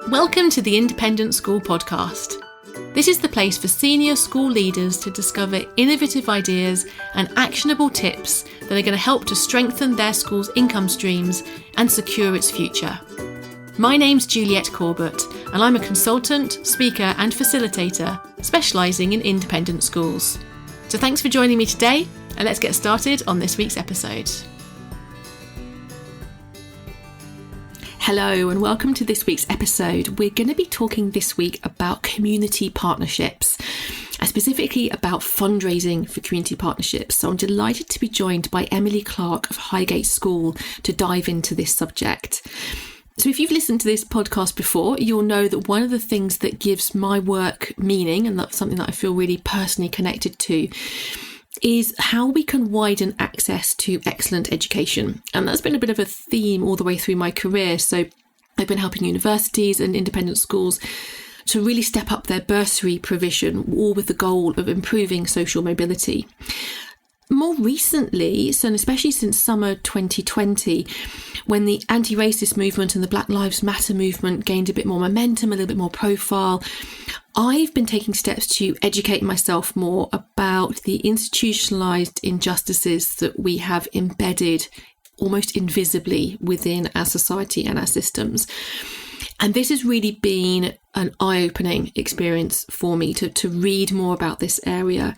Welcome to the Independent School Podcast. This is the place for senior school leaders to discover innovative ideas and actionable tips that are going to help to strengthen their school's income streams and secure its future. My name's Juliette Corbett, and I'm a consultant, speaker and facilitator specialising in independent schools. So thanks for joining me today, and let's get started on this week's episode. Hello and welcome to this week's episode. We're going to be talking this week about community partnerships, and specifically about fundraising for community partnerships. So I'm delighted to be joined by Emily Clarke of Highgate School to dive into this subject. So if you've listened to this podcast before, you'll know that one of the things that gives my work meaning, and that's something that I feel really personally connected to, is how we can widen access to excellent education. And that's been a bit of a theme all the way through my career. So I've been helping universities and independent schools to really step up their bursary provision, all with the goal of improving social mobility. More recently, so especially since summer 2020, when the anti-racist movement and the Black Lives Matter movement gained a bit more momentum, a little bit more profile, I've been taking steps to educate myself more about the institutionalised injustices that we have embedded almost invisibly within our society and our systems. And this has really been an eye-opening experience for me to read more about this area.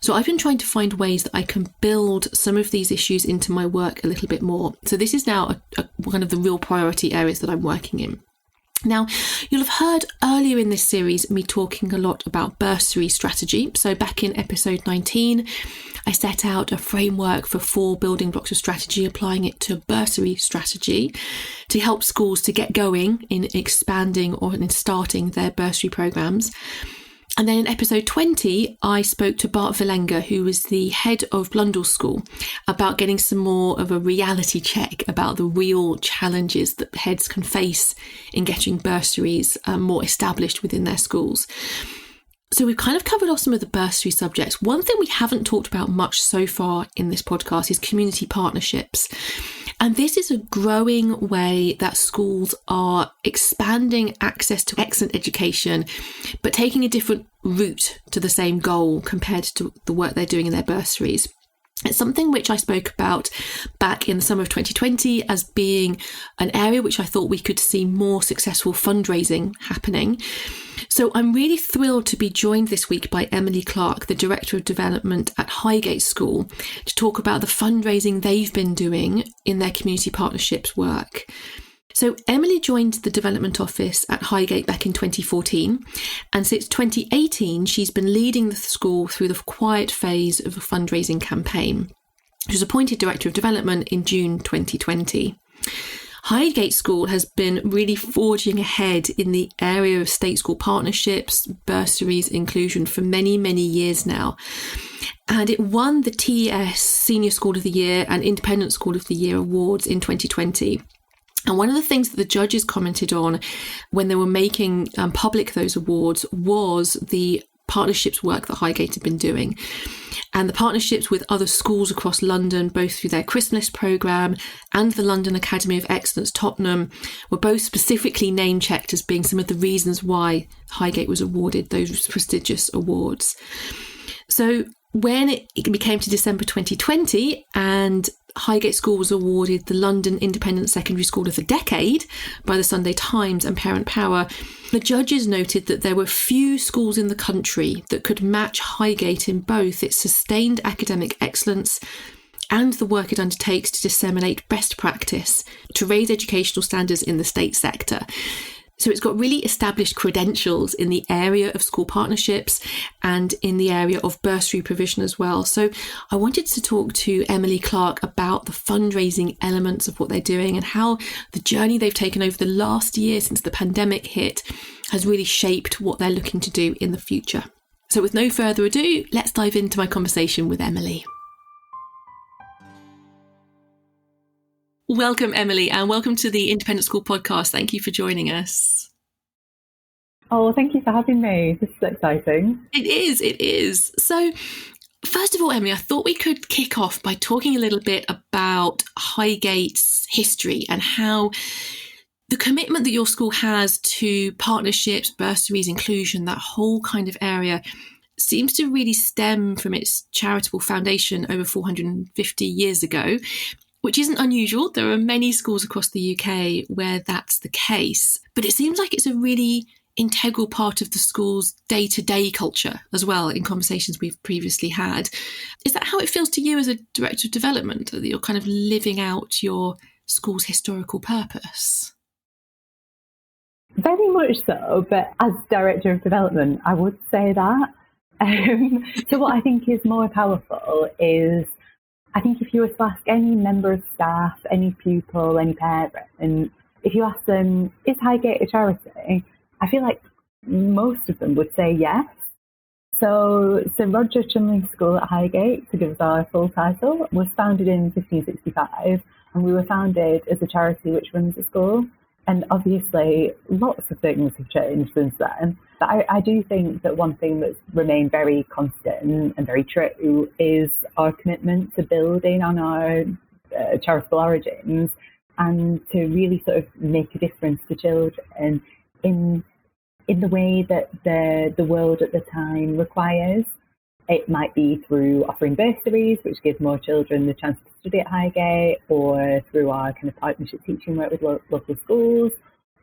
So I've been trying to find ways that I can build some of these issues into my work a little bit more. So this is now one of the real priority areas that I'm working in. Now, you'll have heard earlier in this series me talking a lot about bursary strategy. So back in episode 19, I set out a framework for 4 building blocks of strategy, applying it to bursary strategy to help schools to get going in expanding or in starting their bursary programmes. And then in episode 20, I spoke to Bart Wielenga, who was the head of Blundell School, about getting some more of a reality check about the real challenges that heads can face in getting bursaries more established within their schools. So we've kind of covered off some of the bursary subjects. One thing we haven't talked about much so far in this podcast is community partnerships. And this is a growing way that schools are expanding access to excellent education, but taking a different route to the same goal compared to the work they're doing in their bursaries. It's something which I spoke about back in the summer of 2020 as being an area which I thought we could see more successful fundraising happening. So I'm really thrilled to be joined this week by Emily Clarke, the Director of Development at Highgate School, to talk about the fundraising they've been doing in their community partnerships work. So Emily joined the development office at Highgate back in 2014, and since 2018 she's been leading the school through the quiet phase of a fundraising campaign. She was appointed Director of Development in June 2020. Highgate School has been really forging ahead in the area of state school partnerships, bursaries, inclusion for many, many years now. And it won the TES Senior School of the Year and Independent School of the Year awards in 2020. And one of the things that the judges commented on when they were making public those awards was the partnerships work that Highgate had been doing. And the partnerships with other schools across London, both through their Chrysalis Partnership and the London Academy of Excellence, Tottenham, were both specifically name-checked as being some of the reasons why Highgate was awarded those prestigious awards. So when it came to December 2020 and Highgate School was awarded the London Independent Secondary School of the Decade by the Sunday Times and Parent Power, the judges noted that there were few schools in the country that could match Highgate in both its sustained academic excellence and the work it undertakes to disseminate best practice to raise educational standards in the state sector. So it's got really established credentials in the area of school partnerships and in the area of bursary provision as well. So I wanted to talk to Emily Clarke about the fundraising elements of what they're doing and how the journey they've taken over the last year since the pandemic hit has really shaped what they're looking to do in the future. So with no further ado, let's dive into my conversation with Emily. Welcome, Emily, and welcome to the Independent School Podcast. Thank you for joining us. Oh, thank you for having me. This is exciting. It is. So, first of all, Emily, I thought we could kick off by talking a little bit about Highgate's history and how The commitment that your school has to partnerships, bursaries, inclusion, that whole kind of area seems to really stem from its charitable foundation over 450 years ago, which isn't unusual. There are many schools across the UK where that's the case. But it seems like it's a really integral part of the school's day-to-day culture as well, in conversations we've previously had. Is that how it feels to you as a director of development, that you're kind of living out your school's historical purpose? Very much so, but as Director of Development, I would say that. So what I think is more powerful is, I think if you were to ask any member of staff, any pupil, any parent, and if you ask them, is Highgate a charity? I feel like most of them would say yes. So Roger Chumley School at Highgate, to give us our full title, was founded in 1565, and we were founded as a charity which runs the school. And obviously, lots of things have changed since then. But I do think that one thing that's remained very constant and very true is our commitment to building on our charitable origins and to really sort of make a difference to children in the way that the world at the time requires. It might be through offering bursaries, which give more children the chance to study at Highgate, or through our kind of partnership teaching work with local schools,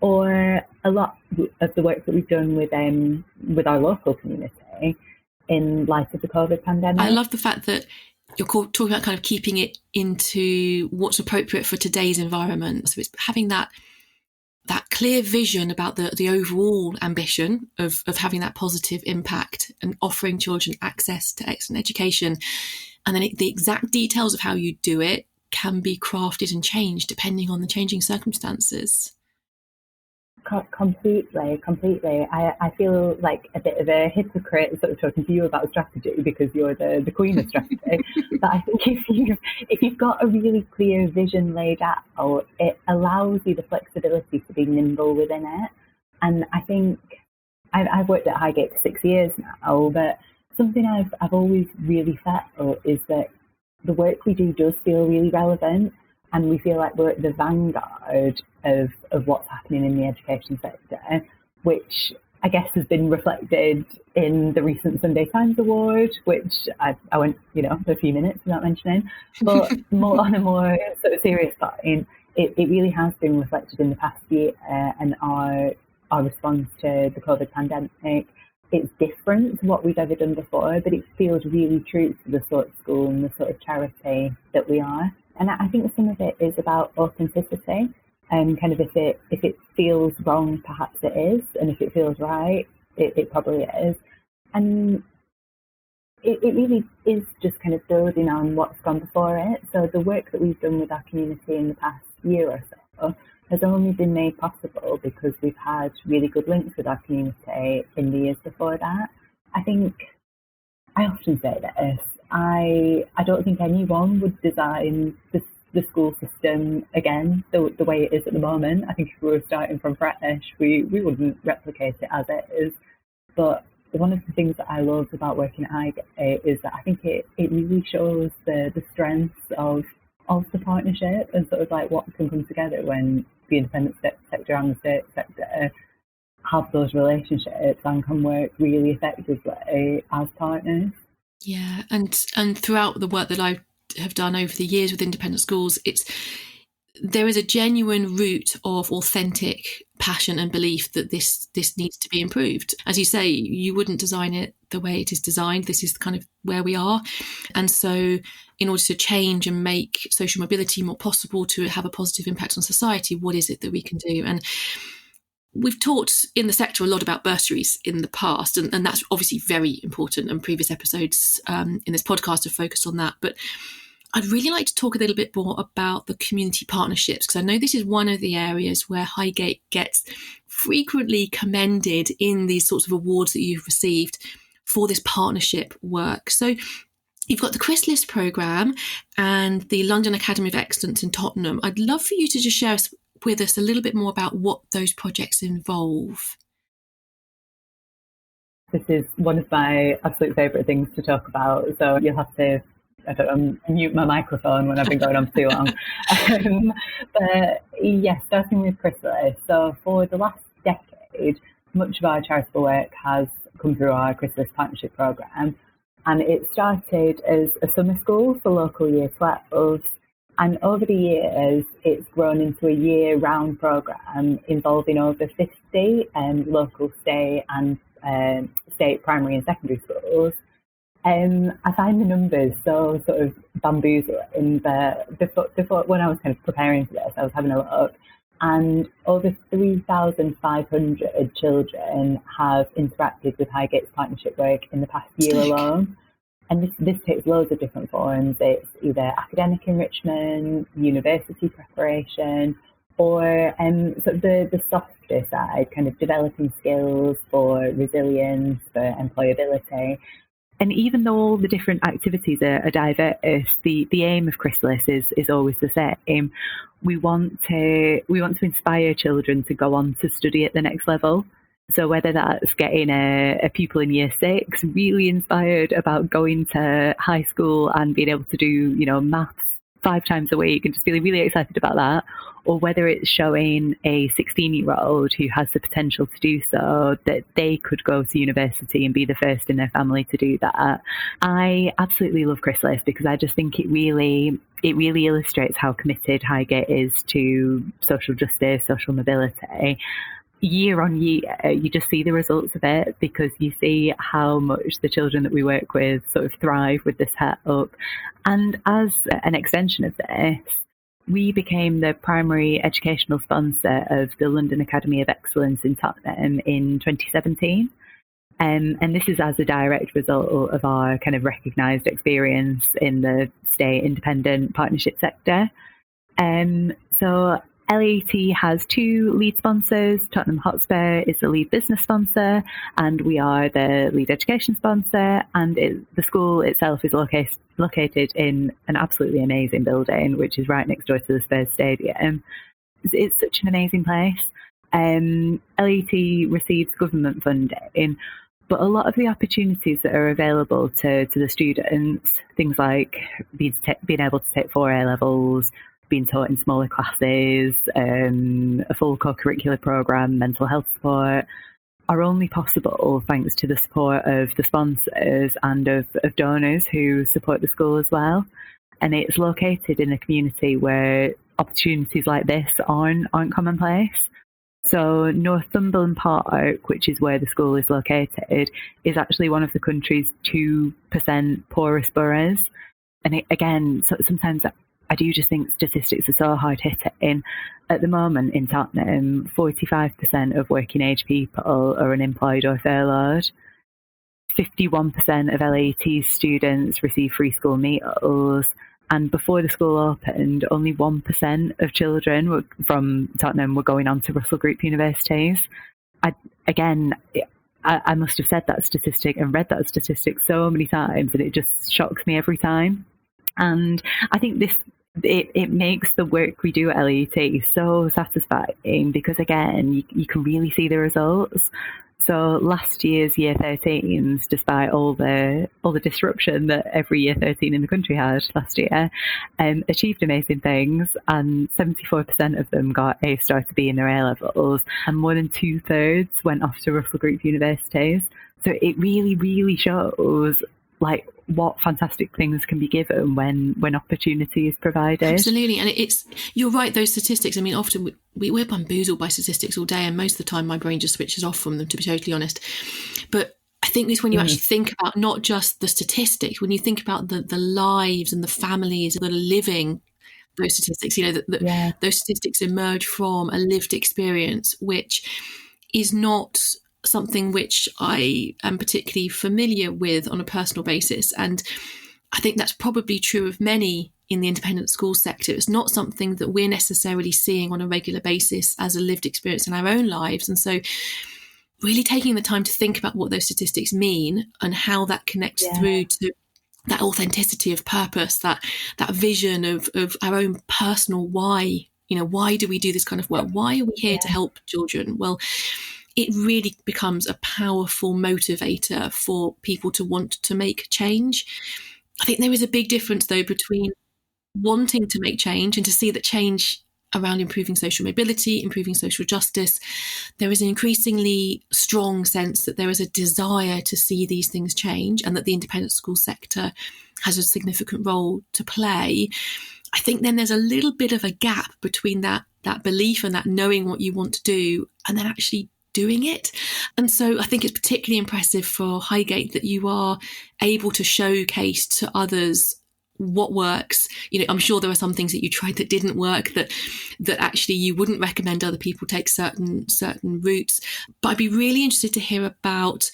or a lot of the work that we've done with our local community in light of the COVID pandemic. I love the fact that you're talking about kind of keeping it into what's appropriate for today's environment. So it's having that clear vision about the overall ambition of having that positive impact and offering children access to excellent education. And then the exact details of how you do it can be crafted and changed depending on the changing circumstances. Completely. I feel like a bit of a hypocrite sort of talking to you about strategy because you're the queen of strategy. But I think if you've got a really clear vision laid out, it allows you the flexibility to be nimble within it. And I think I've worked at Highgate for 6 years now, but something I've always really felt is that the work we do does feel really relevant. And we feel like we're at the vanguard of what's happening in the education sector, which I guess has been reflected in the recent Sunday Times Award, which I went, for a few minutes without mentioning. But on a more sort of serious point, it really has been reflected in the past year and our response to the COVID pandemic. It's different to what we've ever done before, but it feels really true to the sort of school and the sort of charity that we are. And I think some of it is about authenticity, and kind of if it feels wrong, perhaps it is, and if it feels right, it probably is. And it really is just kind of building on what's gone before it. So the work that we've done with our community in the past year or so has only been made possible because we've had really good links with our community in the years before that. I think I often say this. I don't think anyone would design the school system again the way it is at the moment. I think if we were starting from fresh, we wouldn't replicate it as it is. But one of the things that I love about working at Highgate is that I think it really shows the strengths of the partnership and sort of like what can come together when the independent sector and the state sector have those relationships and can work really effectively as partners. Yeah, and throughout the work that I have done over the years with independent schools, there is a genuine root of authentic passion and belief that this needs to be improved. As you say, you wouldn't design it the way it is designed. This is kind of where we are. And so in order to change and make social mobility more possible, to have a positive impact on society, what is it that we can do? And we've talked in the sector a lot about bursaries in the past, and that's obviously very important, and previous episodes in this podcast have focused on that. But I'd really like to talk a little bit more about the community partnerships, because I know this is one of the areas where Highgate gets frequently commended in these sorts of awards that you've received for this partnership work. So you've got the Chrysalis Programme and the London Academy of Excellence in Tottenham. I'd love for you to just share with us a little bit more about what those projects involve. This is one of my absolute favourite things to talk about, so you'll have to I don't know, mute my microphone when I've been going on too long. But yes, starting with Chrysalis. So for the last decade, much of our charitable work has come through our Chrysalis Partnership Programme. And it started as a summer school for local year 12s. And over the years, it's grown into a year-round programme involving over 50 local, state and state primary and secondary schools. I find the numbers so sort of bamboozling, but before when I was kind of preparing for this, I was having a look, and over 3,500 children have interacted with Highgate's partnership work in the past year alone. And this takes loads of different forms. It's either academic enrichment, university preparation, or sort of the softer side, kind of developing skills for resilience, for employability. And even though all the different activities are diverse, the aim of Chrysalis is always the same. We want to inspire children to go on to study at the next level. So whether that's getting a pupil in year 6 really inspired about going to high school and being able to do, maths 5 times a week and just feeling really excited about that, or whether it's showing a 16-year-old who has the potential to do so, that they could go to university and be the first in their family to do that. I absolutely love Chrysalis because I just think it really illustrates how committed Highgate is to social justice, social mobility. Year on year, you just see the results of it because you see how much the children that we work with sort of thrive with this setup. And as an extension of this, we became the primary educational sponsor of the London Academy of Excellence in Tottenham in 2017. And this is as a direct result of our kind of recognised experience in the state independent partnership sector. So LAT has 2 lead sponsors. Tottenham Hotspur is the lead business sponsor, and we are the lead education sponsor. And the school itself is located in an absolutely amazing building, which is right next door to the Spurs Stadium. It's such an amazing place. LAT receives government funding, but a lot of the opportunities that are available to the students, things like being able to take 4 A-levels, being taught in smaller classes, a full co-curricular programme, mental health support, are only possible thanks to the support of the sponsors and of donors who support the school as well. And it's located in a community where opportunities like this aren't commonplace. So Northumberland Park, which is where the school is located, is actually one of the country's 2% poorest boroughs. And sometimes I do just think statistics are so hard hitting. At the moment in Tottenham, 45% of working age people are unemployed or furloughed. 51% of LAT students receive free school meals. And before the school opened, only 1% of children from Tottenham were going on to Russell Group universities. I must have said that statistic and read that statistic so many times, and it just shocks me every time. And I think it makes the work we do at LAT so satisfying because, again, you can really see the results. So last year's year 13s, despite all the disruption that every year 13 in the country had last year, achieved amazing things, and 74% of them got A star to B in their A-levels, and more than 2/3 went off to Russell Group universities. So it really, really shows like what fantastic things can be given when opportunity is provided. Absolutely. And you're right, those statistics, I mean, often we're bamboozled by statistics all day, and most of the time my brain just switches off from them, to be totally honest. But I think it's when you actually think about not just the statistics, when you think about the lives and the families that are living those statistics, those statistics emerge from a lived experience, which is not something which I am particularly familiar with on a personal basis. And I think that's probably true of many in the independent school sector. It's not something that we're necessarily seeing on a regular basis as a lived experience in our own lives. And so really taking the time to think about what those statistics mean and how that connects through to that authenticity of purpose, that vision of our own personal why. Why do we do this kind of work? Why are we here to help children? Well, it really becomes a powerful motivator for people to want to make change. I think there is a big difference, though, between wanting to make change and to see that change around improving social mobility, improving social justice, there is an increasingly strong sense that there is a desire to see these things change and that the independent school sector has a significant role to play. I think then there's a little bit of a gap between that belief and that knowing what you want to do and then actually doing it. And so I think it's particularly impressive for Highgate that you are able to showcase to others what works. I'm sure there are some things that you tried that didn't work, that actually you wouldn't recommend other people take certain routes. But I'd be really interested to hear about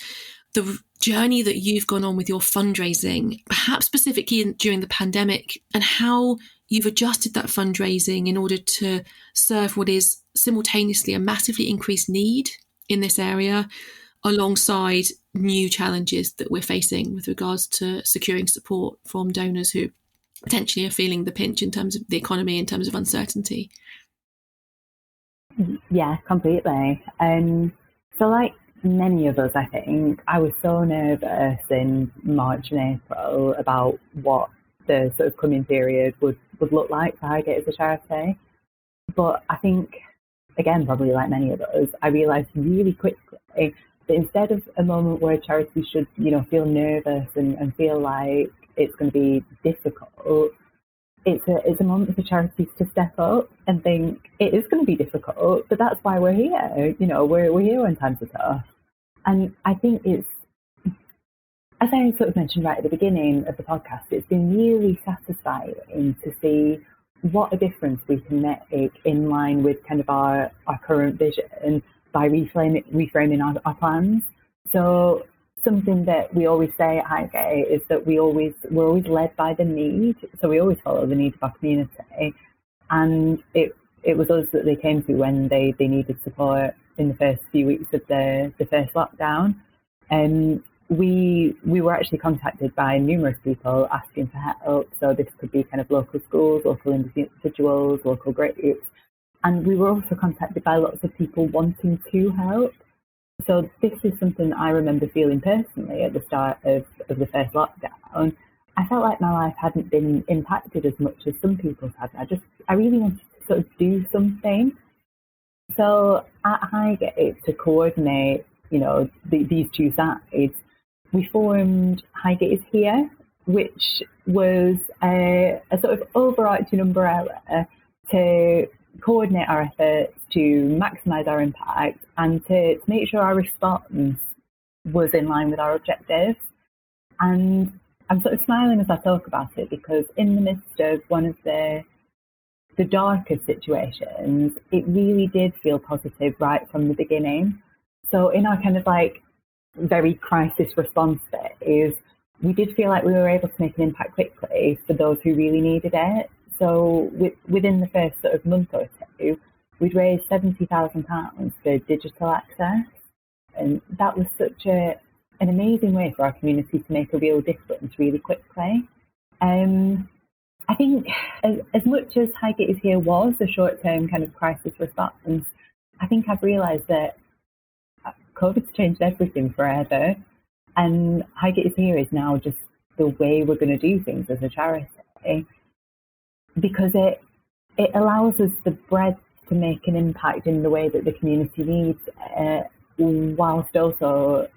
the journey that you've gone on with your fundraising, perhaps specifically during the pandemic, and how you've adjusted that fundraising in order to serve what is simultaneously a massively increased need in this area, alongside new challenges that we're facing with regards to securing support from donors who potentially are feeling the pinch in terms of the economy, in terms of uncertainty. Yeah, completely. So like many of us, I think, I was so nervous in March and April about what the sort of coming period would look like for Highgate as a charity. But I think, again, probably like many of us, I realised really quickly that instead of a moment where charities should, feel nervous and feel like it's going to be difficult, it's a moment for charities to step up and think it is going to be difficult, but that's why we're here. We're here when times are tough. And I think it's, as I sort of mentioned right at the beginning of the podcast, it's been really satisfying to see what a difference we can make in line with kind of our current vision by reframing our plans. So something that we always say at Highgate is that we're always led by the need. So we always follow the needs of our community. And it was us that they came to when they needed support in the first few weeks of the first lockdown. And we were actually contacted by numerous people asking for help. So this could be kind of local schools, local individuals, local groups. And we were also contacted by lots of people wanting to help. So this is something that I remember feeling personally at the start of the first lockdown. I felt like my life hadn't been impacted as much as some people's had. I really wanted to sort of do something. So at Highgate, to coordinate, these two sides, we formed Highgate is Here, which was a sort of overarching umbrella to coordinate our efforts, to maximise our impact, and to make sure our response was in line with our objectives. And I'm sort of smiling as I talk about it because in the midst of one of the darkest situations, it really did feel positive right from the beginning. So in our kind of like very crisis response phase, we did feel like we were able to make an impact quickly for those who really needed it. So within the first sort of month or two, we'd raised £70,000 for digital access. And that was such an amazing way for our community to make a real difference really quickly. I think as much as Highgate is Here was a short-term kind of crisis response, I think I've realised that COVID's changed everything forever. And Highgate is Here is now just the way we're going to do things as a charity, because it allows us the breadth to make an impact in the way that the community needs, whilst also,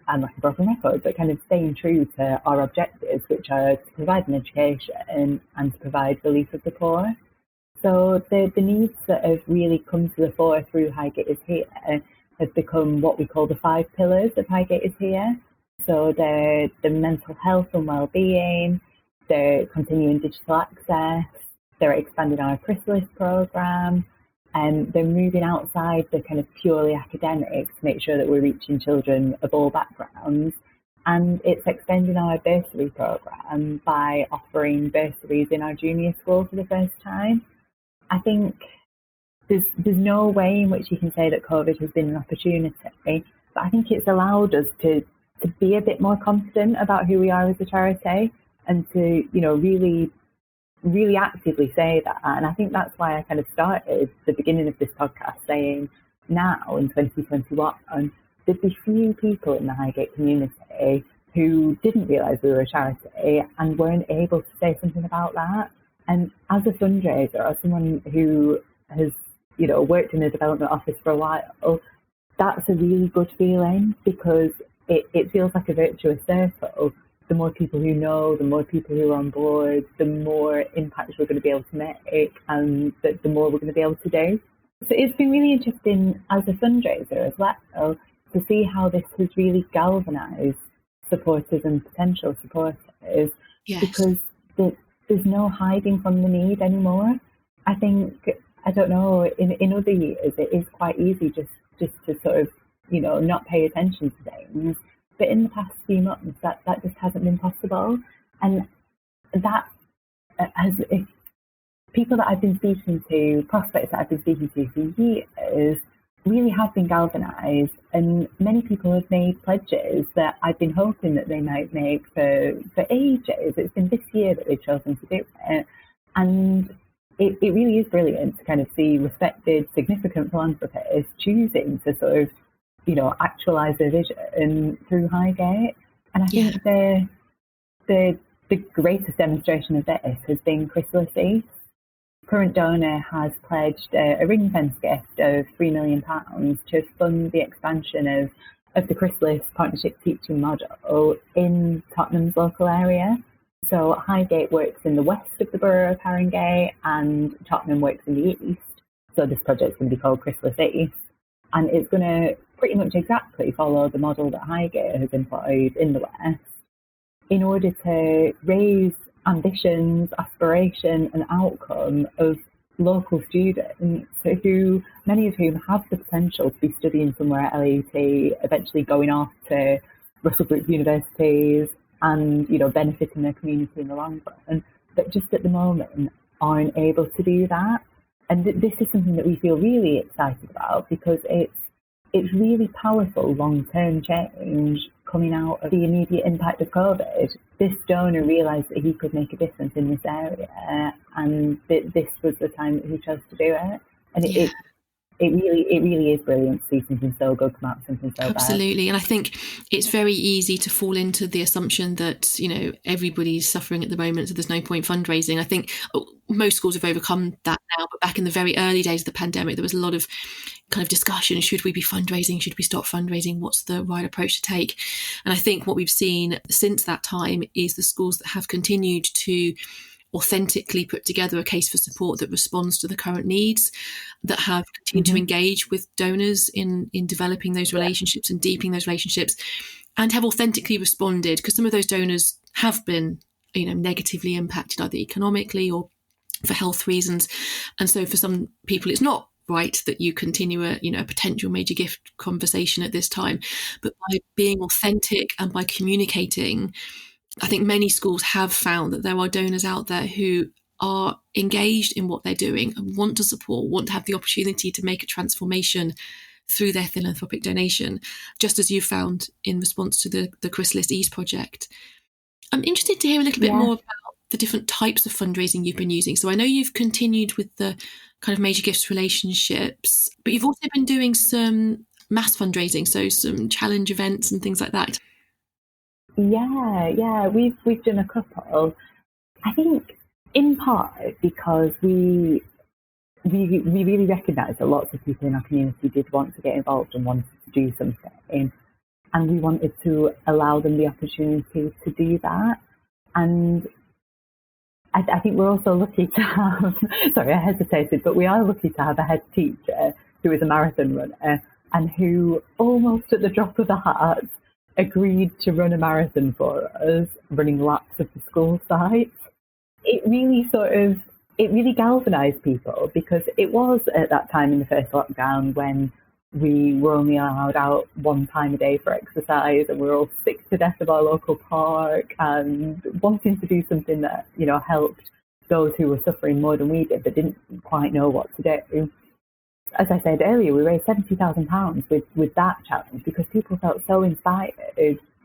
I'm like a broken record, but kind of staying true to our objectives, which are to provide an education and to provide relief of the poor. So the needs that have really come to the fore through Highgate is Here have become what we call the 5 pillars of Highgate is Here. So they're the mental health and well-being, they're continuing digital access, they're expanding our Chrysalis programme, and they're moving outside the kind of purely academic to make sure that we're reaching children of all backgrounds. And it's extending our bursary programme by offering bursaries in our junior school for the first time. I think there's no way in which you can say that COVID has been an opportunity, but I think it's allowed us to be a bit more confident about who we are as a charity and to, really actively say that. And I think that's why I kind of started the beginning of this podcast saying now in 2021, there'd be few people in the Highgate community who didn't realise we were a charity and weren't able to say something about that. And as a fundraiser, or someone who has, worked in a development office for a while, that's a really good feeling, because it feels like a virtuous circle. The more people who know, the more people who are on board, the more impact we're going to be able to make, and the more we're going to be able to do. So it's been really interesting as a fundraiser as well to see how this has really galvanised supporters and potential supporters, because there's no hiding from the need anymore. I think, I don't know, in other years it is quite easy just to sort of, not pay attention to things. But in the past few months, that just hasn't been possible. And that has, people that I've been speaking to, prospects that I've been speaking to for years, really have been galvanised. And many people have made pledges that I've been hoping that they might make for ages. It's been this year that they've chosen to do it. And it really is brilliant to kind of see respected, significant philanthropists choosing to sort of, actualise their vision through Highgate. And I think the greatest demonstration of this has been Chrysalis. Current donor has pledged a ring-fence gift of £3 million to fund the expansion of the Chrysalis Partnership teaching model in Tottenham's local area. So Highgate works in the west of the borough of Haringey and Tottenham works in the east. So this project's going to be called Chrysalis East, and it's going to pretty much exactly follow the model that Highgate has employed in the west in order to raise ambitions, aspiration and outcome of local students who, many of whom have the potential to be studying somewhere at LUT, eventually going off to Russell Group universities and, benefiting their community in the long run, but just at the moment aren't able to do that. And this is something that we feel really excited about, because it's really powerful long-term change coming out of the immediate impact of COVID. This donor realised that he could make a difference in this area, and this was the time that he chose to do it. And it really is brilliant to see something so good come out of something so bad. Absolutely. And I think it's very easy to fall into the assumption that, everybody's suffering at the moment, so there's no point fundraising. I think most schools have overcome that now, but back in the very early days of the pandemic, there was a lot of kind of discussion. Should we be fundraising? Should we stop fundraising? What's the right approach to take? And I think what we've seen since that time is the schools that have continued to authentically put together a case for support that responds to the current needs, that have continued to engage with donors in developing those relationships and deepening those relationships, and have authentically responded, because some of those donors have been, negatively impacted either economically or for health reasons. And so for some people, it's not right that you continue a potential major gift conversation at this time, but by being authentic and by communicating, I think many schools have found that there are donors out there who are engaged in what they're doing and want to support, want to have the opportunity to make a transformation through their philanthropic donation, just as you found in response to the Chrysalis East project. I'm interested to hear a little bit more about the different types of fundraising you've been using. So I know you've continued with the kind of major gifts relationships, but you've also been doing some mass fundraising, so some challenge events and things like that. Yeah, we've done a couple. I think in part because we really recognise that lots of people in our community did want to get involved and wanted to do something, and we wanted to allow them the opportunity to do that. And I think we're also lucky to have, sorry, I hesitated, but we are lucky to have a head teacher who is a marathon runner and who almost at the drop of a hat agreed to run a marathon for us, running laps of the school site. It really galvanised people, because it was at that time in the first lockdown when we were only allowed out one time a day for exercise, and we were all sick to death of our local park and wanting to do something that, helped those who were suffering more than we did but didn't quite know what to do. As I said earlier, we raised £70,000 with that challenge because people felt so inspired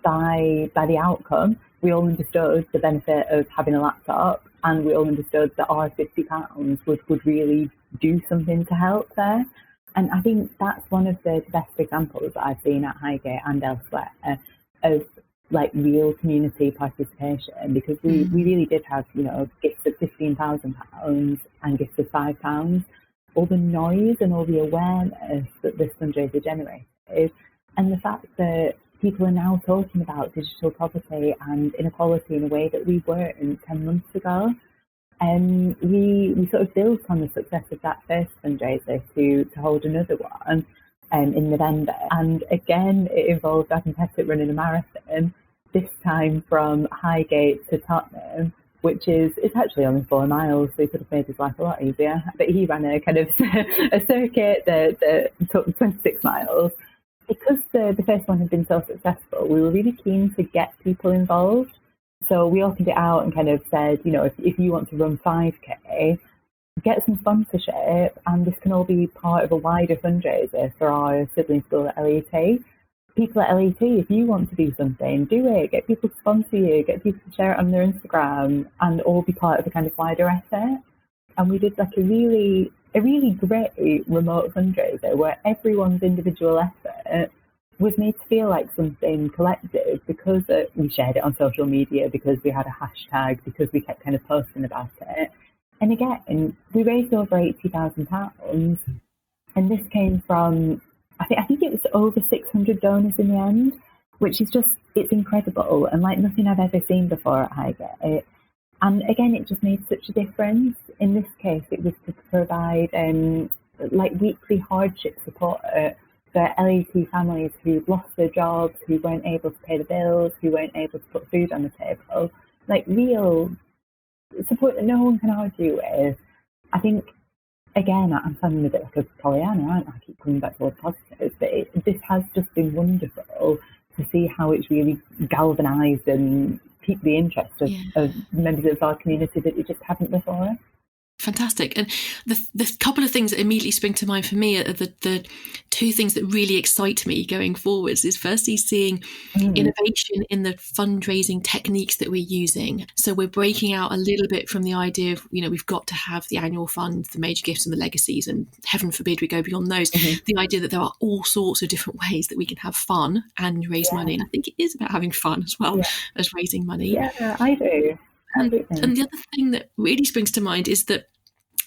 by the outcome. We all understood the benefit of having a laptop, and we all understood that our £50 would really do something to help there. And I think that's one of the best examples that I've seen at Highgate and elsewhere of like real community participation, because we really did have, gifts of £15,000 and gifts of £5. All the noise and all the awareness that this fundraiser generated, and the fact that people are now talking about digital poverty and inequality in a way that we weren't 10 months ago. And we sort of built on the success of that first fundraiser to hold another one in November. And again, it involved Adam Pettit running a marathon, this time from Highgate to Tottenham, which is it's actually only 4 miles, so he could have made his life a lot easier. But he ran a kind of a circuit that took 26 miles. Because the first one had been so successful, we were really keen to get people involved. So we opened it out and kind of said, if you want to run 5K, get some sponsorship, and this can all be part of a wider fundraiser for our sibling school at LET. People at LET, if you want to do something, do it. Get people to sponsor you, get people to share it on their Instagram, and all be part of a kind of wider effort. And we did like a really great remote fundraiser where everyone's individual effort was made to feel like something collective, because we shared it on social media, because we had a hashtag, because we kept kind of posting about it. And again, we raised over £80,000, and this came from, I think it was over 600 donors in the end, which is it's incredible and like nothing I've ever seen before at Highgate. And again, it just made such a difference. In this case, it was to provide like weekly hardship support for LET families who'd lost their jobs, who weren't able to pay the bills, who weren't able to put food on the table, like real support that no one can argue with. I think, again, I'm sounding a bit like a Pollyanna, aren't I? I keep coming back to all the positives, but this has just been wonderful to see how it's really galvanised and piqued the interest of members of our community that we just haven't before. Fantastic. And the couple of things that immediately spring to mind for me are the two things that really excite me going forwards is firstly seeing innovation in the fundraising techniques that we're using. So we're breaking out a little bit from the idea of, we've got to have the annual fund, the major gifts and the legacies, and heaven forbid we go beyond those. The idea that there are all sorts of different ways that we can have fun and raise money. And I think it is about having fun as well as raising money. Yeah, I do. And the other thing that really springs to mind is that,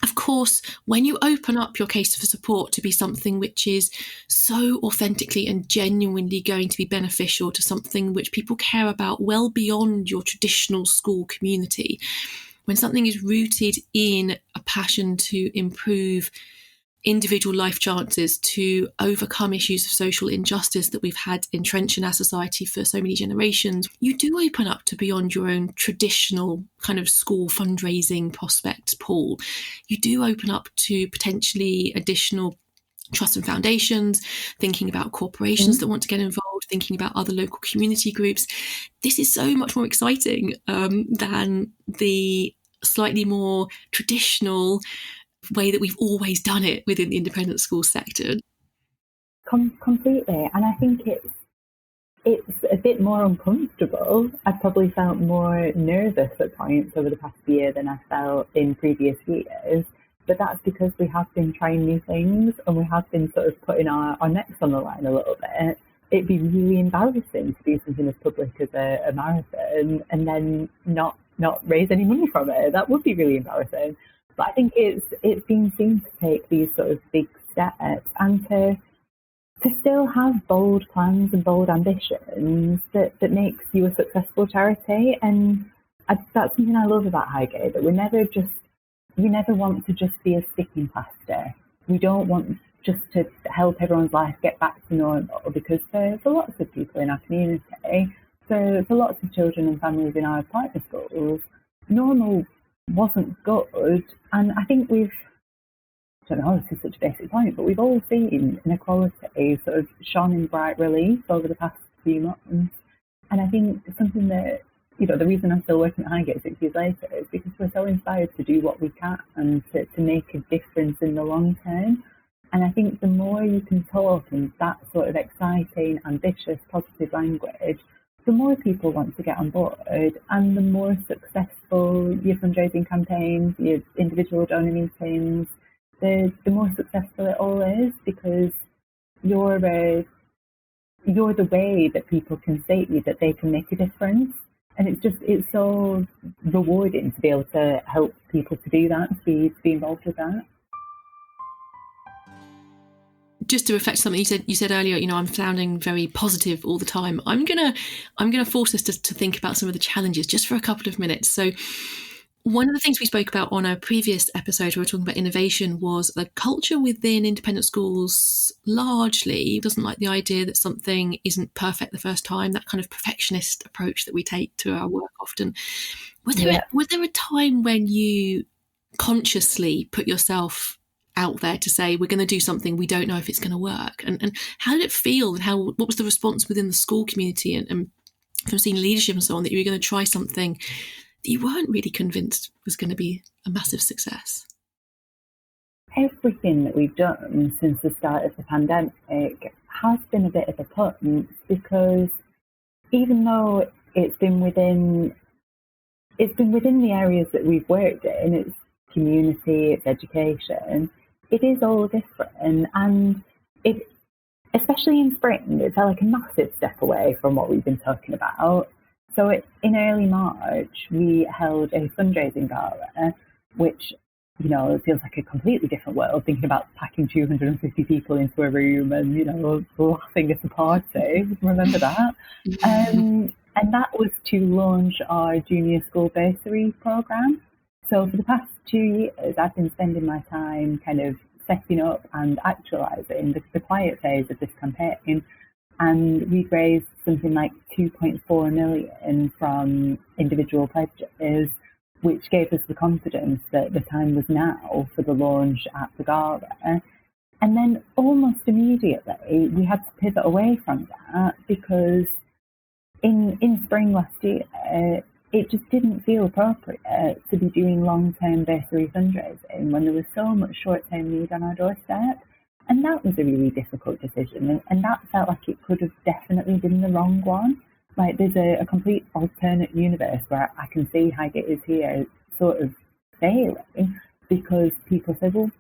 of course, when you open up your case for support to be something which is so authentically and genuinely going to be beneficial to something which people care about well beyond your traditional school community, when something is rooted in a passion to improve individual life chances, to overcome issues of social injustice that we've had entrenched in our society for so many generations, you do open up to beyond your own traditional kind of school fundraising prospects pool. You do open up to potentially additional trusts and foundations, thinking about corporations that want to get involved, thinking about other local community groups. This is so much more exciting than the slightly more traditional way that we've always done it within the independent school sector. Completely. And I think it's a bit more uncomfortable. I've probably felt more nervous at points over the past year than I felt in previous years. But that's because we have been trying new things and we have been sort of putting our necks on the line a little bit. It'd be really embarrassing to do something as public as a marathon and then not raise any money from it. That would be really embarrassing. But I think it's been seen to take these sort of big steps and to still have bold plans and bold ambitions that makes you a successful charity. And that's something I love about Highgate, that we never want to just be a sticking plaster. We don't want just to help everyone's life get back to normal, because for lots of people in our community, for lots of children and families in our partner schools, normal wasn't good. And I think I don't know, this is such a basic point, but we've all seen inequality sort of shone in bright relief over the past few months. And I think something that, the reason I'm still working at Highgate 6 years later is because we're so inspired to do what we can and to make a difference in the long term. And I think the more you can talk in that sort of exciting, ambitious, positive language, the more people want to get on board, and the more successful your fundraising campaigns, your individual donor meetings, the more successful it all is, because you're you're the way that people can see that they can make a difference. And it's so rewarding to be able to help people to do that, to be involved with that. Just to reflect something you said earlier, I'm sounding very positive all the time. I'm gonna force us to think about some of the challenges just for a couple of minutes. So one of the things we spoke about on a previous episode, we were talking about innovation, was the culture within independent schools largely doesn't like the idea that something isn't perfect the first time, that kind of perfectionist approach that we take to our work often. Was there a time when you consciously put yourself out there to say, we're going to do something, we don't know if it's going to work? And how did it feel, and what was the response within the school community and from senior leadership and so on, that you were going to try something that you weren't really convinced was going to be a massive success? Everything that we've done since the start of the pandemic has been a bit of a punt, because even though it's been within the areas that we've worked in, it's community, it's education, it is all different. And it, especially in spring, it felt like a massive step away from what we've been talking about. So in early March, we held a fundraising gala, which, feels like a completely different world, thinking about packing 250 people into a room and, laughing at a party. Remember that? And that was to launch our junior school bursary programme. So for the past 2 years, I've been spending my time kind of setting up and actualising the quiet phase of this campaign. And we've raised something like 2.4 million from individual pledges, which gave us the confidence that the time was now for the launch at the gala. And then almost immediately, we had to pivot away from that, because in spring last year, it just didn't feel appropriate to be doing long-term bursary fundraising when there was so much short-term need on our doorstep. And that was a really difficult decision, and that felt like it could have definitely been the wrong one. Like, there's a complete alternate universe where I can see Highgate is here sort of failing, because people say, well,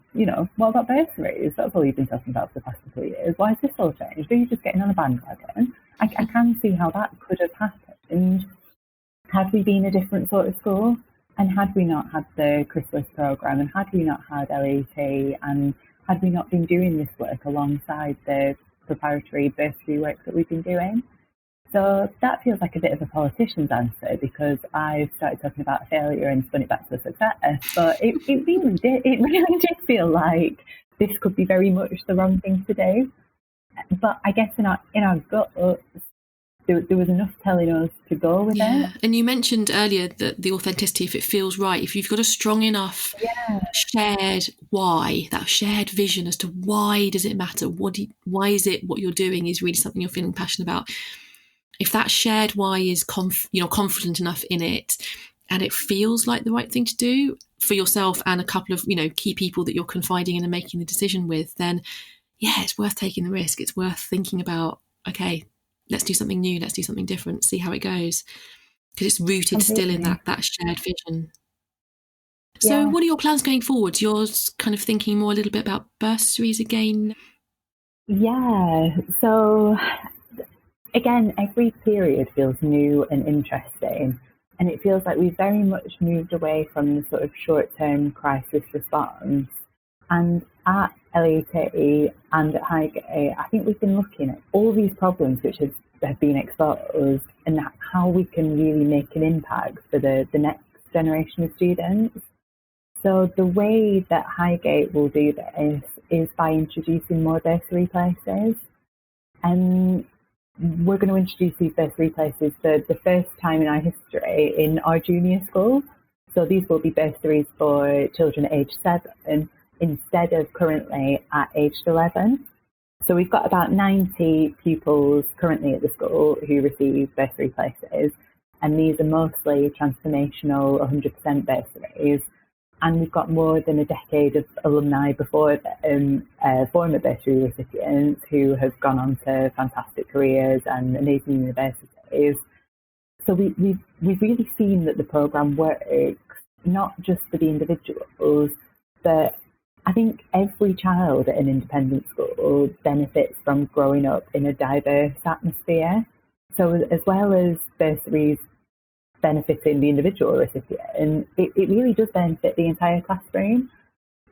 what about bursaries? That's all you've been talking about for the past couple of years. Why has this all changed? Are you just getting on a bandwagon? I can see how that could have happened had we been a different sort of school, and had we not had the Chrysalis programme, and had we not had LET, and had we not been doing this work alongside the preparatory bursary work that we've been doing. So that feels like a bit of a politician's answer, because I've started talking about a failure and spun it back to a success. But it really did feel like this could be very much the wrong thing to do. But I guess in our guts, there was enough telling us to go with it. And you mentioned earlier that the authenticity, if it feels right, if you've got a strong enough shared why, that shared vision as to why does it matter, why is it what you're doing is really something you're feeling passionate about. If that shared why is confident enough in it, and it feels like the right thing to do for yourself and a couple of key people that you're confiding in and making the decision with, then it's worth taking the risk. It's worth thinking about, okay, let's do something new, let's do something different, see how it goes, because it's rooted still in that shared vision. So what are your plans going forward? You're kind of thinking more a little bit about bursaries again? So again, every period feels new and interesting, and it feels like we've very much moved away from the sort of short-term crisis response. And at LET and at Highgate, I think we've been looking at all these problems which have been exposed, and how we can really make an impact for the next generation of students. So the way that Highgate will do this is by introducing more bursary places. And we're going to introduce these bursary places for the first time in our history in our junior school. So these will be bursaries for children aged 7 instead of currently at aged 11. So we've got about 90 pupils currently at the school who receive bursary places, and these are mostly transformational 100% bursaries. And we've got more than a decade of alumni before them, former bursary recipients who have gone on to fantastic careers and amazing universities. So we've really seen that the programme works, not just for the individuals, but I think every child at an independent school benefits from growing up in a diverse atmosphere. So as well as bursaries benefiting the individual recipient, it really does benefit the entire classroom.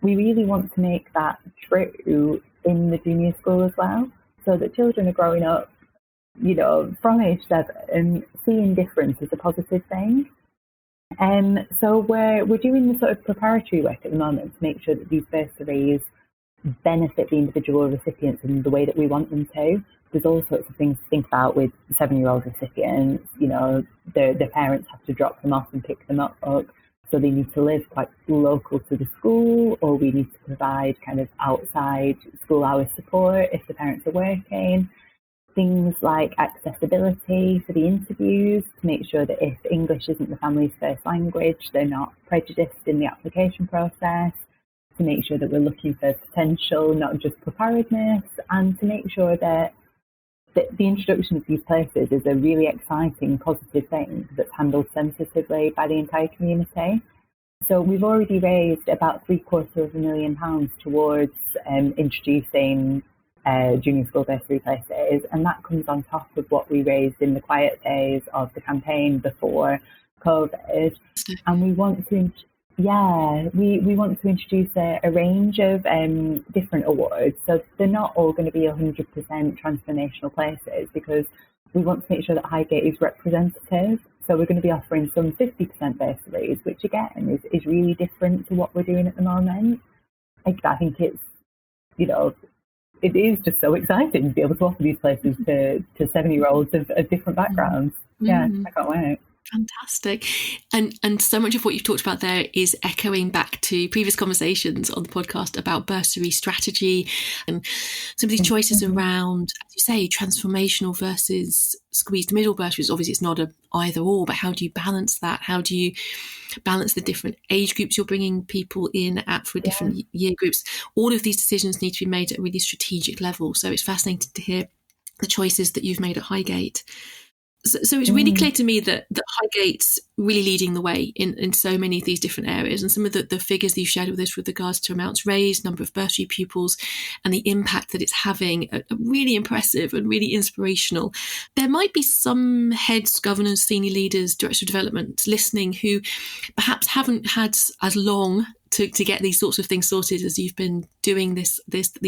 We really want to make that true in the junior school as well, so that children are growing up, from age 7, seeing difference as a positive thing. So we're doing the sort of preparatory work at the moment to make sure that these bursaries benefit the individual recipients in the way that we want them to. There's all sorts of things to think about with 7-year-old recipients. Their parents have to drop them off and pick them up, so they need to live quite local to the school, or we need to provide kind of outside school hours support if the parents are working. Things like accessibility for the interviews, to make sure that if English isn't the family's first language, they're not prejudiced in the application process, to make sure that we're looking for potential, not just preparedness, and to make sure that the introduction of these places is a really exciting, positive thing that's handled sensitively by the entire community. So we've already raised about £750,000 towards introducing junior school bursary places, and that comes on top of what we raised in the quiet phase of the campaign before COVID. And we want to, we want to introduce a range of different awards. So they're not all going to be 100% transformational places, because we want to make sure that Highgate is representative. So we're going to be offering some 50% bursaries, which again is really different to what we're doing at the moment. I think it's, it is just so exciting to be able to offer these places to 7-year-olds of different backgrounds. Yeah, I can't wait. Fantastic. And so much of what you've talked about there is echoing back to previous conversations on the podcast about bursary strategy and some of these choices around, as you say, transformational versus squeezed middle bursaries. Obviously, it's not a either or, but how do you balance that? How do you balance the different age groups you're bringing people in at for different year groups? All of these decisions need to be made at a really strategic level. So it's fascinating to hear the choices that you've made at Highgate. So it's really clear to me that Highgate's really leading the way in so many of these different areas, and some of the figures that you shared with us with regards to amounts raised, number of bursary pupils, and the impact that it's having are really impressive and really inspirational. There might be some heads, governors, senior leaders, director of development listening who perhaps haven't had as long to get these sorts of things sorted as you've been doing these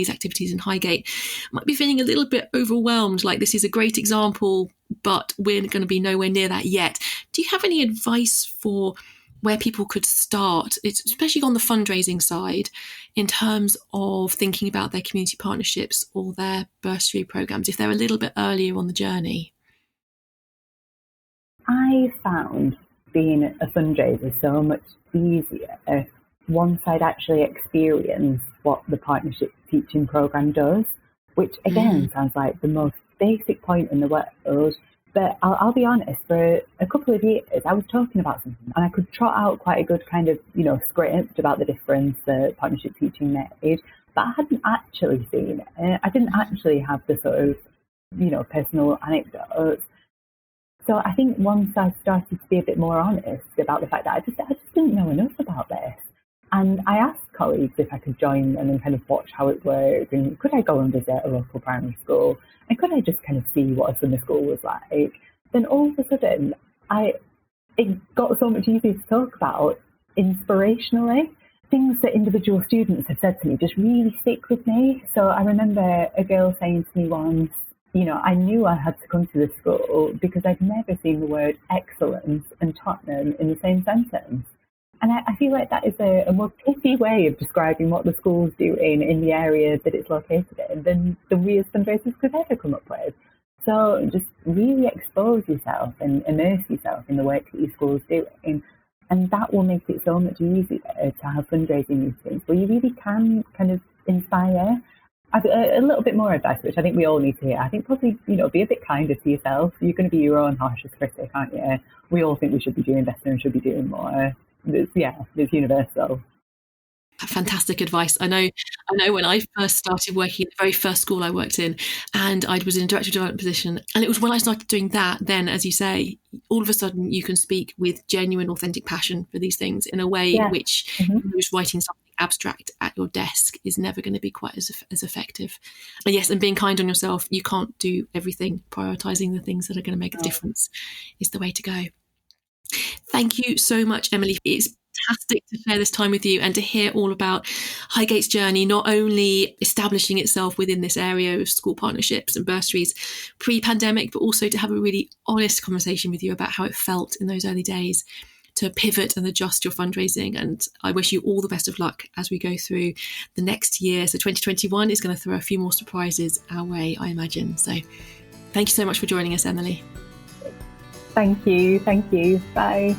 activities in Highgate, might be feeling a little bit overwhelmed, like this is a great example, but we're going to be nowhere near that yet. Do you have any advice for where people could start, especially on the fundraising side, in terms of thinking about their community partnerships or their bursary programs, if they're a little bit earlier on the journey? I found being a fundraiser so much easier once I'd actually experienced what the Partnership Teaching Programme does, which again sounds like the most basic point in the world. But I'll be honest, for a couple of years I was talking about something and I could trot out quite a good kind of, script about the difference that partnership teaching made, but I hadn't actually seen it. I didn't actually have the sort of, personal anecdotes. So I think once I started to be a bit more honest about the fact that I just didn't know enough about this. And I asked colleagues if I could join them and kind of watch how it worked, and could I go and visit a local primary school, and could I just kind of see what a summer school was like. Then all of a sudden, it got so much easier to talk about inspirationally. Things that individual students have said to me just really stick with me. So I remember a girl saying to me once, I knew I had to come to this school because I'd never seen the word excellence and Tottenham in the same sentence. And I feel like that is a more pithy way of describing what the school's doing in the area that it's located in than the we as fundraisers could ever come up with. So just really expose yourself and immerse yourself in the work that your school's doing. And that will make it so much easier to have fundraising meetings where you really can kind of inspire. A little bit more advice, which I think we all need to hear. I think probably, be a bit kinder to yourself. You're going to be your own harshest critic, aren't you? We all think we should be doing better and should be doing more. It's universal. Fantastic advice. I know when I first started working at the very first school I worked in, and I was in a director of development position, and it was when I started doing that, then, as you say, all of a sudden you can speak with genuine, authentic passion for these things in a way which was writing something abstract at your desk is never going to be quite as effective. And yes, and being kind on yourself. You can't do everything. Prioritising the things that are going to make a difference is the way to go. Thank you so much, Emily. It's fantastic to share this time with you and to hear all about Highgate's journey, not only establishing itself within this area of school partnerships and bursaries pre-pandemic, but also to have a really honest conversation with you about how it felt in those early days to pivot and adjust your fundraising. And I wish you all the best of luck as we go through the next year. So 2021 is going to throw a few more surprises our way, I imagine. So thank you so much for joining us, Emily. Thank you. Bye.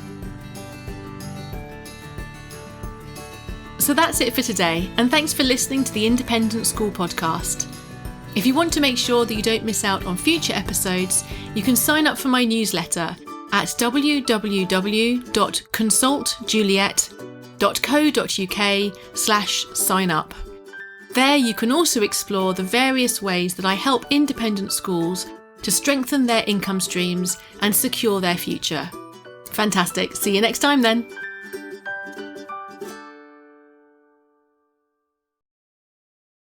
So that's it for today, and thanks for listening to the Independent School Podcast. If you want to make sure that you don't miss out on future episodes, you can sign up for my newsletter at www.consultjuliet.co.uk/sign up. There you can also explore the various ways that I help independent schools to strengthen their income streams and secure their future. Fantastic. See you next time then.